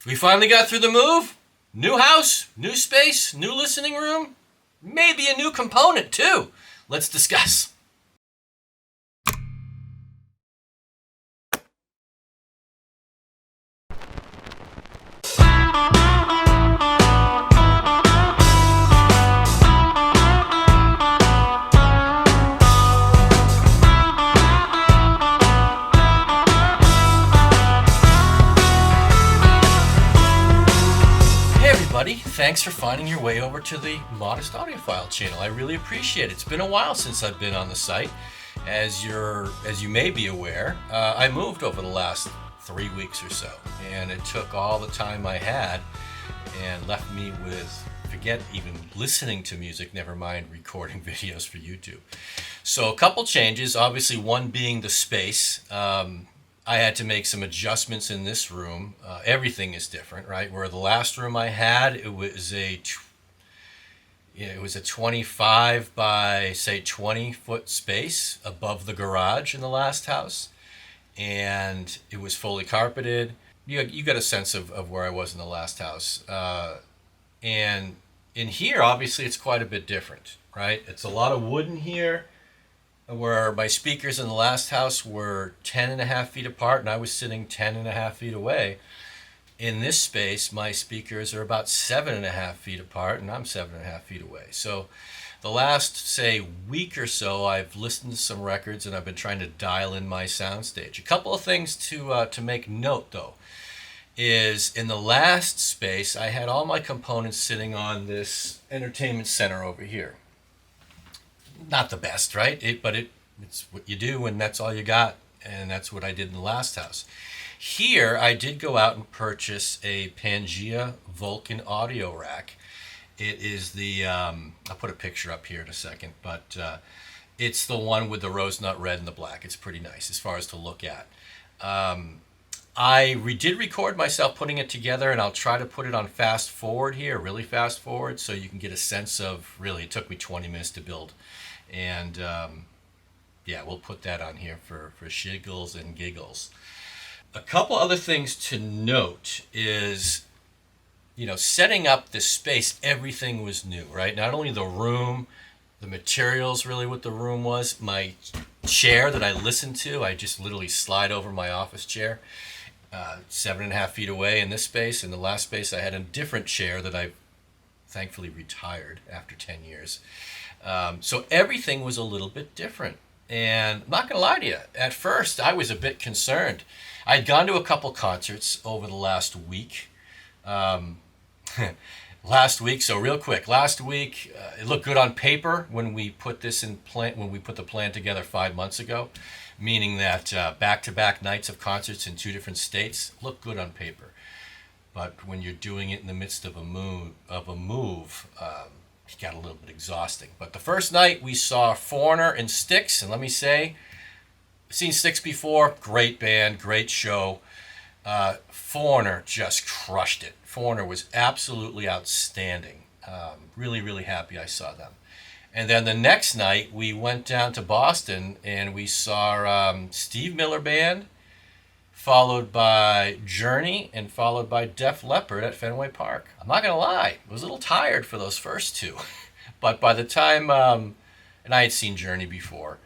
We finally got through the move. New house, new space, new listening room, maybe a new component too. Let's discuss. Thanks for finding your way over to the Modest Audiophile channel. I really appreciate it. It's been a while since I've been on the site. As you may be aware, I moved over the last 3 weeks or so, and it took all the time I had and left me with, forget even listening to music, never mind recording videos for YouTube. So a couple changes, obviously one being the space. I had to make some adjustments in this room. Everything is different, right? Where the last room I had, it was a 25 by say 20 foot space above the garage in the last house, and it was fully carpeted. You got a sense of where I was in the last house, and in here, obviously, it's quite a bit different, right? It's a lot of wood in here. Where my speakers in the last house were 10.5 feet apart and I was sitting 10.5 feet away. In this space, my speakers are about 7.5 feet apart and I'm 7.5 feet away. So the last, say, week or so, I've listened to some records and I've been trying to dial in my soundstage. A couple of things to make note, though, is in the last space, I had all my components sitting on this entertainment center over here. Not the best, right? It's what you do and that's all you got, and that's what I did in the last house. Here, I did go out and purchase a Pangea Vulcan audio rack. It is the, I'll put a picture up here in a second, but it's the one with the rose nut red and the black. It's pretty nice as far as to look at. I did record myself putting it together, and I'll try to put it on fast forward here, really fast forward, so you can get a sense of, really, it took me 20 minutes to build. And yeah, we'll put that on here for shiggles and giggles. A couple other things to note is, setting up this space, everything was new, right? Not only the room, the materials, really what the room was. My chair that I listened to, I just literally slide over my office chair, 7.5 feet away in this space. In the last space, I had a different chair that I thankfully retired after 10 years. So everything was a little bit different. And I'm not going to lie to you, at first I was a bit concerned. I'd gone to a couple concerts over the last week. So real quick, last week, it looked good on paper when we put the plan together 5 months ago, meaning that back-to-back nights of concerts in 2 different states looked good on paper. But when you're doing it in the midst of a move, it got a little bit exhausting. But the first night we saw Foreigner and Styx, and let me say, I've seen Styx before, great band, great show. Foreigner just crushed it. Foreigner was absolutely outstanding. Really, really happy I saw them. And then the next night we went down to Boston and we saw Steve Miller Band, followed by Journey, and followed by Def Leppard at Fenway Park. I'm not going to lie, I was a little tired for those first two. But by the time, and I had seen Journey before,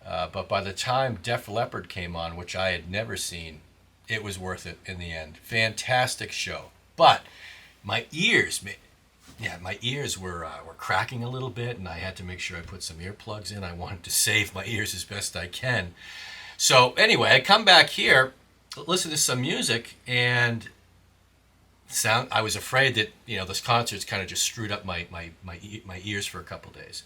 but by the time Def Leppard came on, which I had never seen, it was worth it in the end. Fantastic show. But my ears were cracking a little bit, and I had to make sure I put some earplugs in. I wanted to save my ears as best I can. So anyway, I come back here, listen to some music, and I was afraid that this concert's kind of just screwed up my ears for a couple days.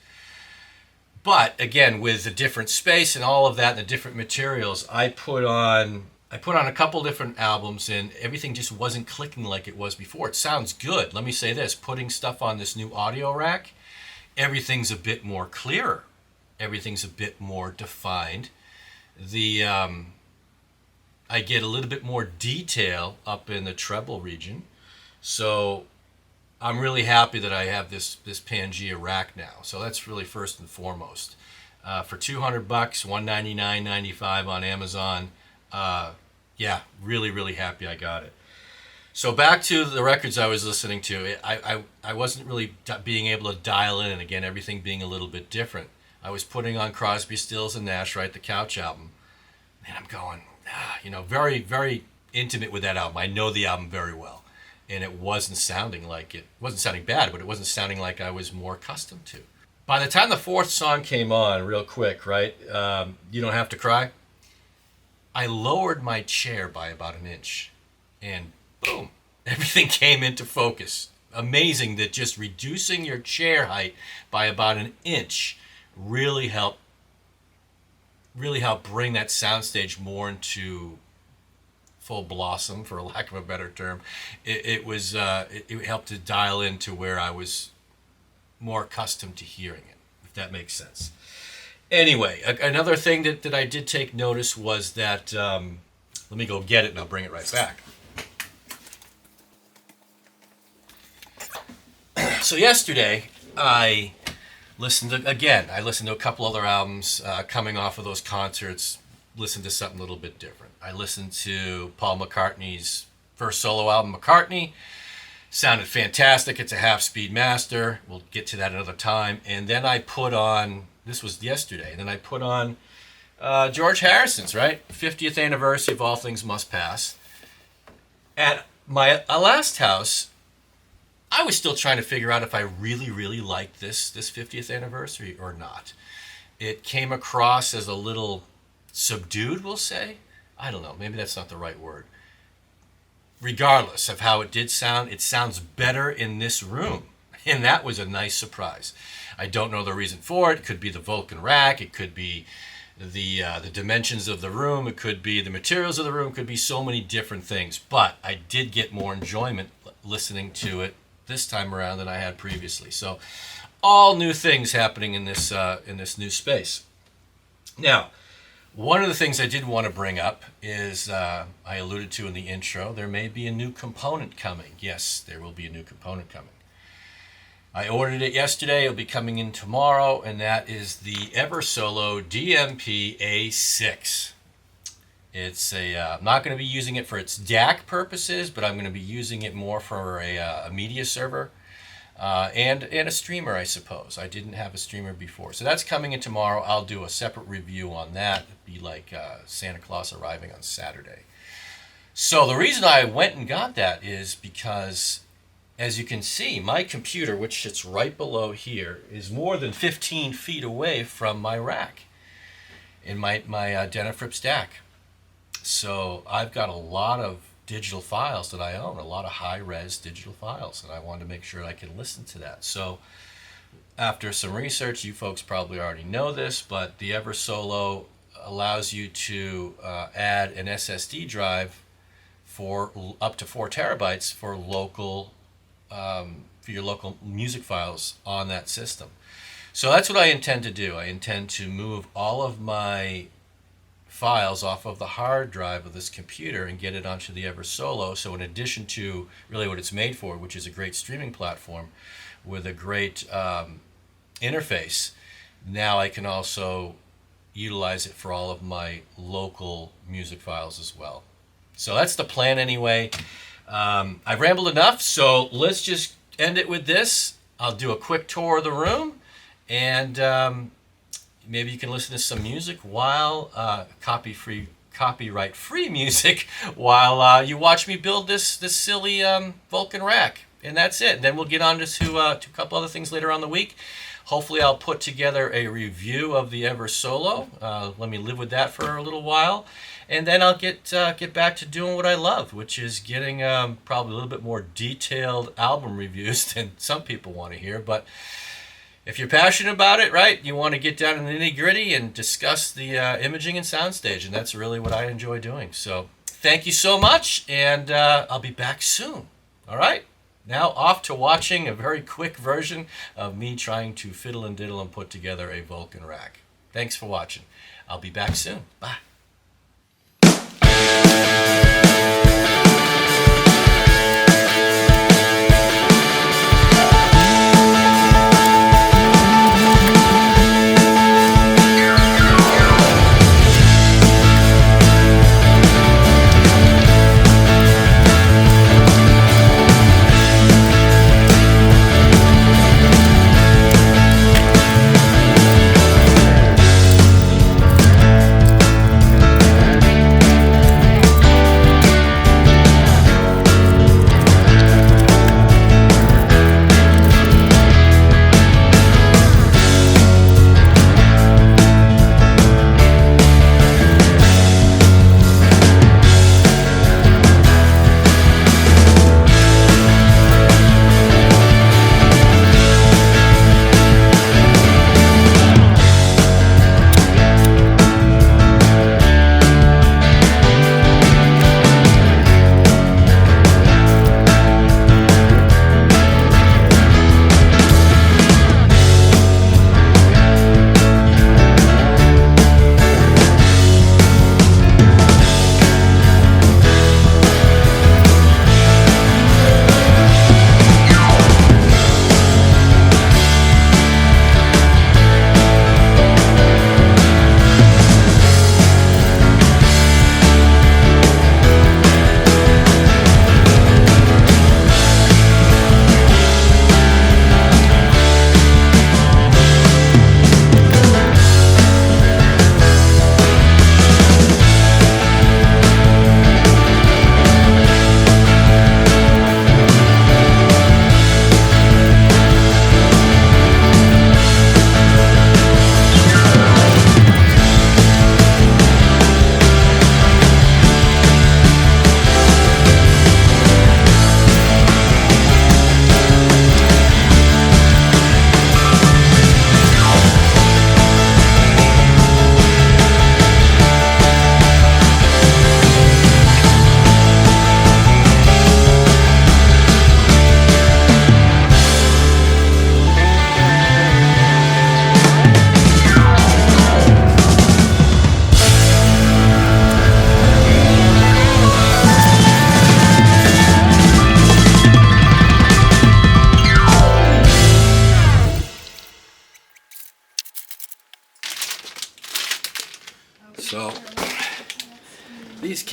But again, with the different space and all of that and the different materials, I put on a couple different albums, and everything just wasn't clicking like it was before. It sounds good. Let me say this, putting stuff on this new audio rack, everything's a bit more clearer. Everything's a bit more defined. I get a little bit more detail up in the treble region. So I'm really happy that I have this Pangea rack now. So that's really first and foremost. For $200, $199.95 on Amazon. Yeah, really, really happy I got it. So back to the records I was listening to. I wasn't really being able to dial in, and again, everything being a little bit different. I was putting on Crosby, Stills, and Nash, right, the Couch album. And I'm going, very, very intimate with that album. I know the album very well. And it wasn't sounding bad, but it wasn't sounding like I was more accustomed to. By the time the fourth song came on, real quick, right, You Don't Have to Cry, I lowered my chair by about an inch. And boom, everything came into focus. Amazing that just reducing your chair height by about an inch really helped bring that soundstage more into full blossom, for lack of a better term. It helped to dial into where I was more accustomed to hearing it, if that makes sense. Anyway, another thing that I did take notice was that, let me go get it and I'll bring it right back. So yesterday, I listened to a couple other albums coming off of those concerts, listened to something a little bit different. I listened to Paul McCartney's first solo album, McCartney. Sounded fantastic. It's a half-speed master. We'll get to that another time. And then I put on, this was yesterday, and then I put on George Harrison's, right? 50th anniversary of All Things Must Pass. At my last house, I was still trying to figure out if I really, really liked this 50th anniversary or not. It came across as a little subdued, we'll say. I don't know. Maybe that's not the right word. Regardless of how it did sound, it sounds better in this room. And that was a nice surprise. I don't know the reason for it. It could be the Vulcan rack. It could be the dimensions of the room. It could be the materials of the room. It could be so many different things. But I did get more enjoyment listening to it this time around than I had previously. So all new things happening in this new space. Now, one of the things I did want to bring up is, I alluded to in the intro, there may be a new component coming. Yes, there will be a new component coming. I ordered it yesterday. It'll be coming in tomorrow, and that is the Eversolo DMP A6. I'm not going to be using it for its DAC purposes, but I'm going to be using it more for a media server and a streamer, I suppose. I didn't have a streamer before. So that's coming in tomorrow. I'll do a separate review on that. It'd be like Santa Claus arriving on Saturday. So the reason I went and got that is because, as you can see, my computer, which sits right below here, is more than 15 feet away from my rack in my Denafrips DAC. So I've got a lot of digital files that I own, a lot of high-res digital files, and I wanted to make sure I could listen to that. So after some research, you folks probably already know this, but the Eversolo allows you to add an SSD drive for up to 4 terabytes for your local music files on that system. So that's what I intend to do. I intend to move all of my files off of the hard drive of this computer and get it onto the Eversolo. So in addition to really what it's made for, which is a great streaming platform with a great interface, now I can also utilize it for all of my local music files as well. So that's the plan anyway. I've rambled enough, so let's just end it with this. I'll do a quick tour of the room, and maybe you can listen to some music while copyright-free music while you watch me build this silly Vulcan rack. And that's it. Then we'll get on to a couple other things later on the week. Hopefully I'll put together a review of the Eversolo. Let me live with that for a little while. And then I'll get back to doing what I love, which is getting probably a little bit more detailed album reviews than some people want to hear. But if you're passionate about it, right, you want to get down in the nitty-gritty and discuss the imaging and soundstage, and that's really what I enjoy doing. So thank you so much, and I'll be back soon. All right? Now off to watching a very quick version of me trying to fiddle and diddle and put together a Vulcan rack. Thanks for watching. I'll be back soon. Bye.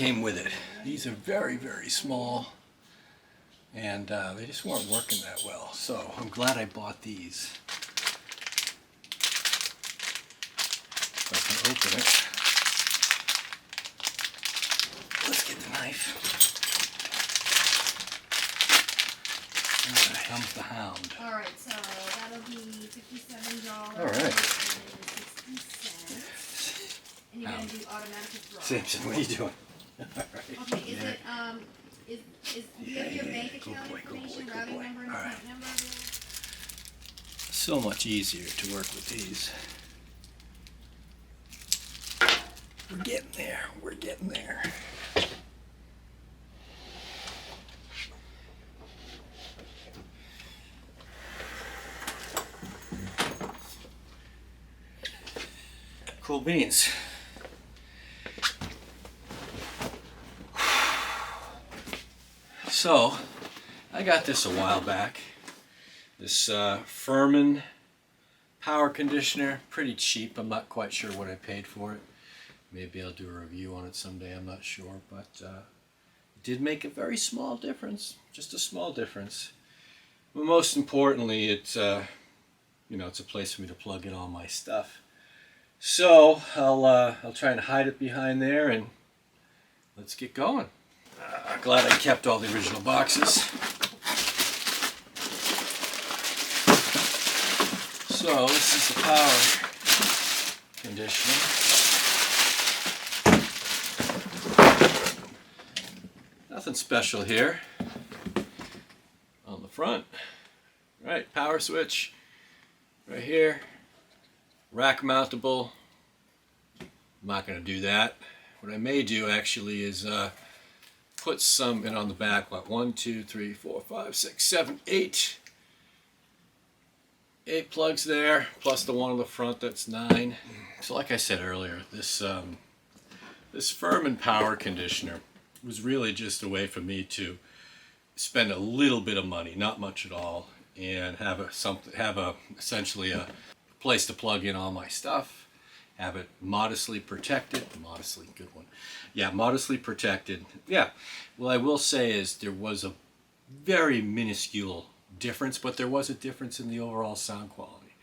came with it. These are very, very small, and they just weren't working that well. So I'm glad I bought these. If I can open it. Let's get the knife. Alright, comes the hound. Alright, so that'll be $57. All right. 60 cents. And you're going to do automatic withdrawal. Samson, what are you doing? Alright. Okay, is it, do you have your bank account information, routing number, and account number? So much easier to work with these. We're getting there. We're getting there. Cool beans. So, I got this a while back. This Furman power conditioner, pretty cheap. I'm not quite sure what I paid for it. Maybe I'll do a review on it someday, I'm not sure. But it did make a very small difference, just a small difference. But most importantly, it's it's a place for me to plug in all my stuff. So I'll try and hide it behind there, and let's get going. Glad I kept all the original boxes. So this is the power conditioner. Nothing special here. On the front, right, power switch right here. Rack mountable. I'm not going to do that. What I may do actually is put some in on the back. What, 1, 2, 3, 4, 5, 6, 7, 8. 8 plugs there, plus the one on the front, that's 9. So like I said earlier, this Furman power conditioner was really just a way for me to spend a little bit of money, not much at all, and have essentially a place to plug in all my stuff, have it modestly protected. Modestly, good one. Yeah, modestly protected. Yeah, well, I will say is there was a very minuscule difference, but there was a difference in the overall sound quality,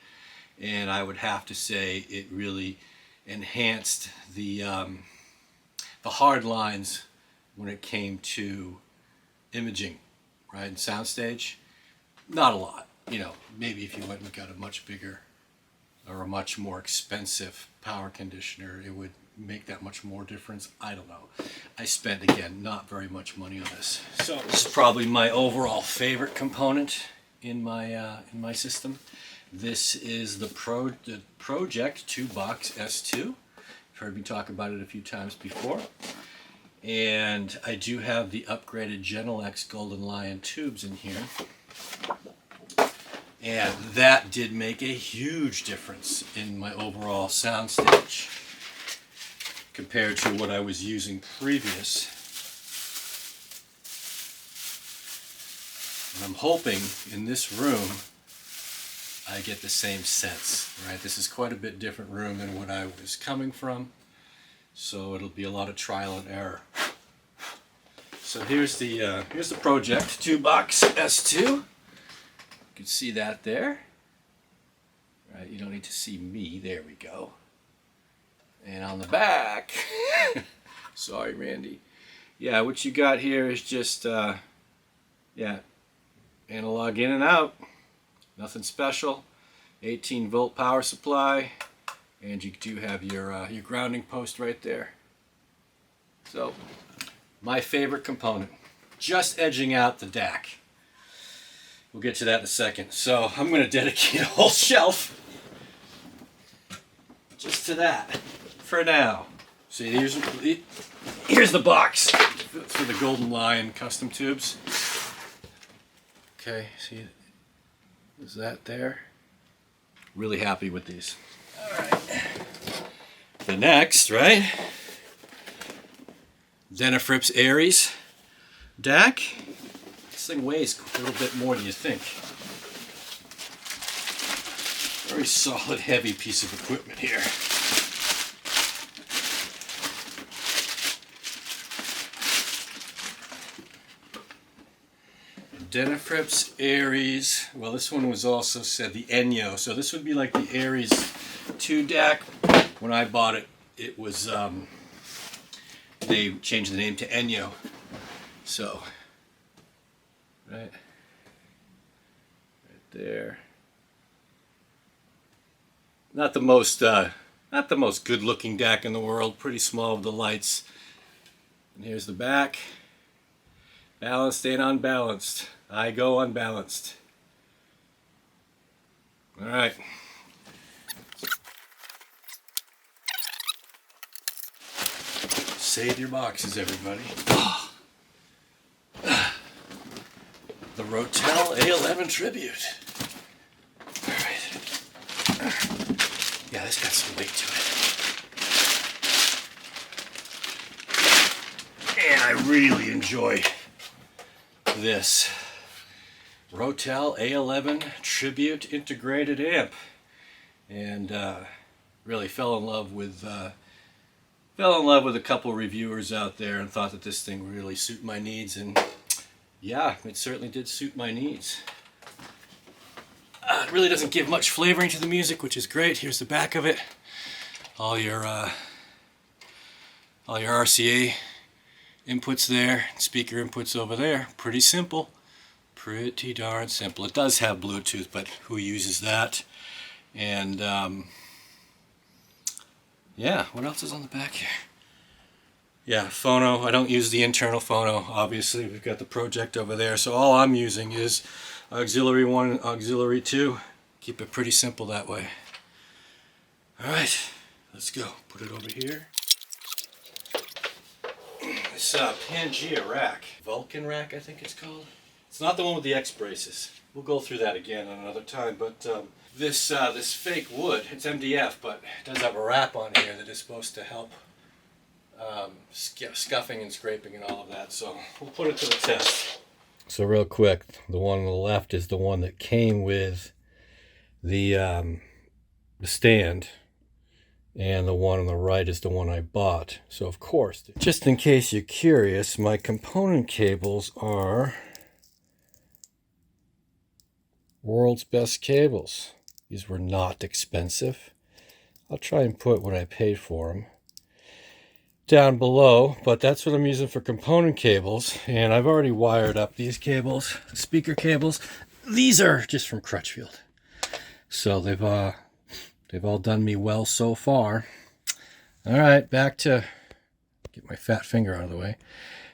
and I would have to say it really enhanced the hard lines when it came to imaging, right, and soundstage. Not a lot, maybe if you went and got a much bigger or a much more expensive power conditioner, it would make that much more difference. I don't know. I spent, again, not very much money on this. So this is probably my overall favorite component in my system. This is the Pro-Ject 2-box S2. You've heard me talk about it a few times before. And I do have the upgraded Genelex Golden Lion tubes in here. And that did make a huge difference in my overall soundstage compared to what I was using previous. And I'm hoping in this room I get the same sense, right? This is quite a bit different room than what I was coming from, so it'll be a lot of trial and error. So here's the Pro-Ject 2-box S2. You can see that there. Right, you don't need to see me. There we go. And on the back, sorry, Randy. Yeah, what you got here is just, analog in and out. Nothing special. 18-volt power supply, and you do have your grounding post right there. So, my favorite component, just edging out the DAC. We'll get to that in a second. So I'm going to dedicate a whole shelf just to that for now. See, here's the box for the Golden Lion custom tubes. Okay, see, is that there? Really happy with these. All right. The next, right? Denafrips Aries DAC. This thing weighs a little bit more than you think. Very solid, heavy piece of equipment here. Denafrips Aries. Well, this one was also said the Enyo. So this would be like the Aries 2 DAC. When I bought it, it was, they changed the name to Enyo. So, right there. Not the most good-looking DAC in the world. Pretty small with the lights. And here's the back. Balanced ain't unbalanced. I go unbalanced. All right. Save your boxes, everybody. The Rotel A11 Tribute. All right. Yeah, this got some weight to it. And I really enjoy this Rotel A11 Tribute integrated amp, and really fell in love with a couple reviewers out there and thought that this thing would really suit my needs, and yeah, it certainly did suit my needs. It really doesn't give much flavoring to the music, which is great. Here's the back of it. All your RCA inputs there, speaker inputs over there. Pretty simple. Pretty darn simple. It does have Bluetooth, but who uses that? And yeah, what else is on the back here? Yeah, phono. I don't use the internal phono, obviously. We've got the Pro-Ject over there, so all I'm using is auxiliary 1 and auxiliary 2. Keep it pretty simple that way. Alright, let's go. Put it over here. This Pangea rack. Vulcan rack, I think it's called. It's not the one with the X braces. We'll go through that again on another time, but this fake wood, it's MDF, but it does have a wrap on here that is supposed to help scuffing and scraping and all of that, so we'll put it to the test. So real quick, the one on the left is the one that came with the stand, and the one on the right is the one I bought. So of course, just in case you're curious, my component cables are world's best cables. These were not expensive. I'll try and put what I paid for them down below, but that's what I'm using for component cables, and I've already wired up these cables, speaker cables. These are just from Crutchfield, so they've all done me well so far. All right, back to get my fat finger out of the way.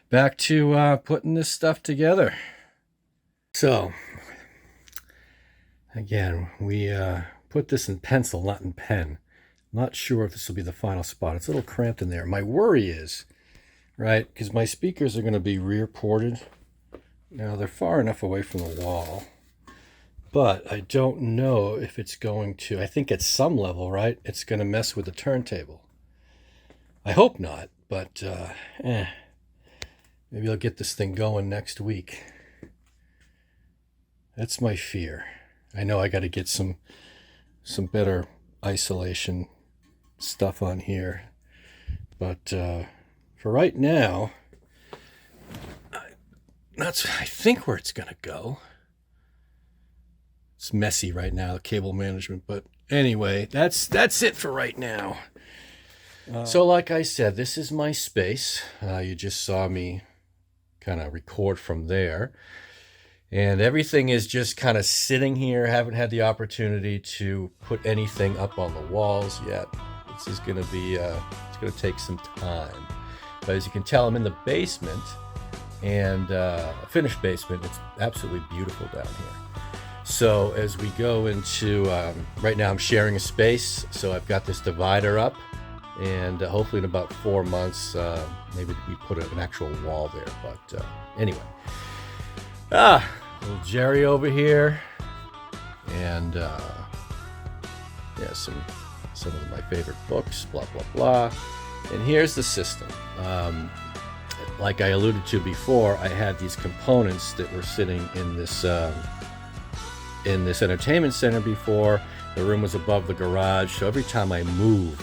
Back to putting this stuff together. So again, we put this in pencil, not in pen. Not sure if this will be the final spot. It's a little cramped in there. My worry is, right, because my speakers are going to be rear ported. Now, they're far enough away from the wall, but I don't know if it's going to, I think at some level, right, it's going to mess with the turntable. I hope not, but maybe I'll get this thing going next week. That's my fear. I know I got to get some better isolation stuff on here, but for right now, that's I think where it's gonna go. It's messy right now, cable management, but anyway, that's it for right now. So like I said, this is my space. You just saw me kind of record from there, and everything is just kind of sitting here. Haven't had the opportunity to put anything up on the walls yet. This is going to be, it's going to take some time. But as you can tell, I'm in the basement, and a finished basement. It's absolutely beautiful down here. So as we go into, right now I'm sharing a space, so I've got this divider up, and hopefully in about 4 months, maybe we put an actual wall there. But anyway, little Jerry over here, and yeah, some of my favorite books, blah blah blah. And here's the system. Like I alluded to before, I had these components that were sitting in this entertainment center before. The room was above the garage, so every time I moved,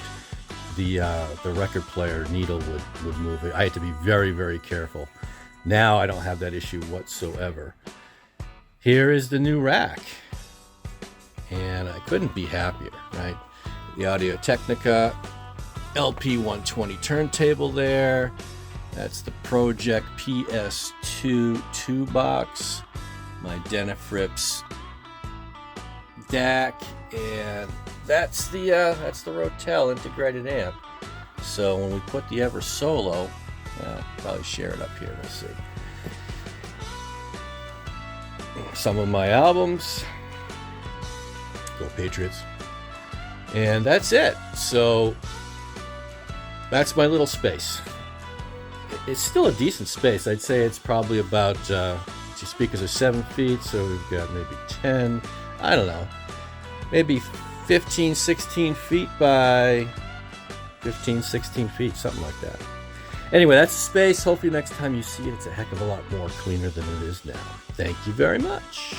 the record player needle would move. I had to be very, very careful. Now I don't have that issue whatsoever. here is the new rack. And I couldn't be happier, right? The Audio-Technica LP120 turntable there. That's the Pro-Ject PS2 2 box. My Denafrips DAC, and that's the Rotel integrated amp. So when we put the Ever Solo, I'll probably share it up here. We'll see. Some of my albums. Go Patriots. And that's it. So that's my little space. It's still a decent space. I'd say it's probably about, two speakers are 7 feet, so we've got maybe 10, I don't know, maybe 15, 16 feet by 15, 16 feet, something like that. Anyway, that's the space. Hopefully next time you see it, it's a heck of a lot more cleaner than it is now. Thank you very much.